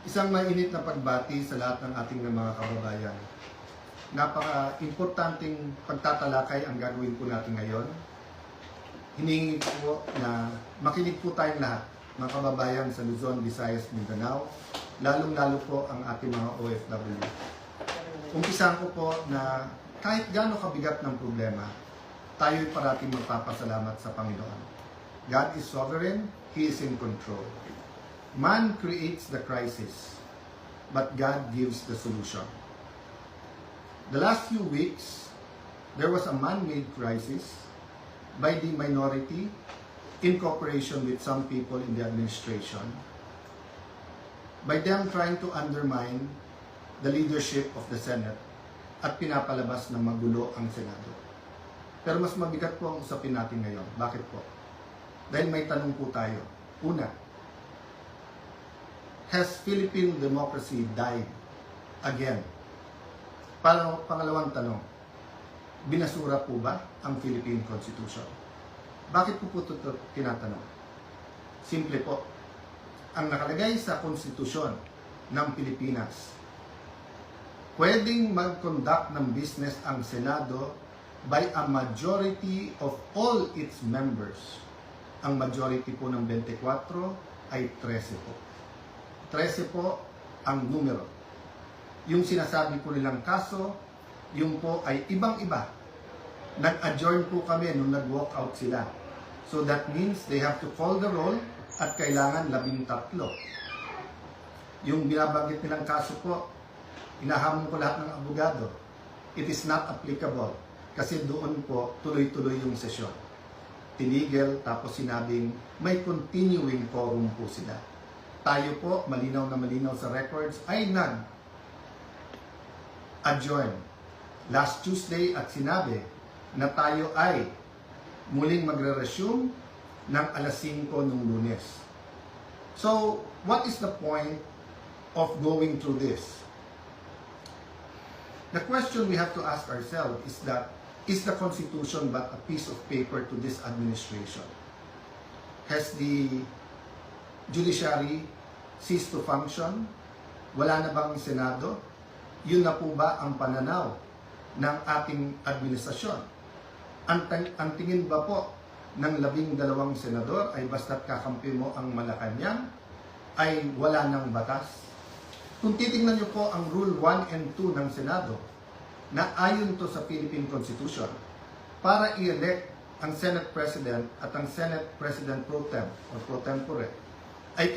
Isang mainit na pagbati sa lahat ng ating mga kababayan. Napaka-importanting pagtatalakay ang gagawin po natin ngayon. Hiningi po na makinig po tayong lahat, mga kababayan sa Luzon, Visayas, Mindanao, lalong-lalo po ang ating mga OFW. Umpisahan ko po na kahit gaano kabigat ng problema, tayo'y parating magpapasalamat sa Panginoon. God is sovereign, He is in control. Man creates the crisis, but God gives the solution. The last few weeks, there was a man-made crisis by the minority in cooperation with some people in the administration, by them trying to undermine the leadership of the Senate at pinapalabas na magulo ang Senado. Pero mas mabigat po ang usapin natin ngayon. Bakit po? Dahil may tanong po tayo. Una, has Philippine democracy died again? Pangalawang tanong, binasura po ba ang Philippine Constitution? Bakit po ito tinatanong? Simple po, ang nakalagay sa konstitusyon ng Pilipinas, pwedeng mag-conduct ng business ang Senado by a majority of all its members. Ang majority po ng 24 ay 13 po. 13 po ang numero. Yung sinasabi po nilang kaso, yung po ay ibang-iba. Nag-adjourn po kami nung nag-walk out sila. So that means they have to call the roll at kailangan 13. Yung binabanggit nilang kaso po, inahamon ko lahat ng abogado. It is not applicable kasi doon po tuloy-tuloy yung sesyon. Tinigil tapos sinabing may continuing quorum po sila. Tayo po, malinaw na malinaw sa records, ay nag-adjourn last Tuesday at sinabi na tayo ay muling magre-resume ng alas 5 ng Lunes. So, what is the point of going through this? The question we have to ask ourselves is that, is the Constitution but a piece of paper to this administration? Has the judiciary ceased to function? Wala na bang Senado? Yun na po ba ang pananaw ng ating administrasyon? Ang tingin ba po ng 12 senador ay basta't kakampi mo ang Malacanang ay wala ng batas? Kung titingnan niyo po ang Rule 1 and 2 ng Senado, na ayon to sa Philippine Constitution, para i-elect ang Senate President at ang Senate President Pro Tem o Pro Tempore, ay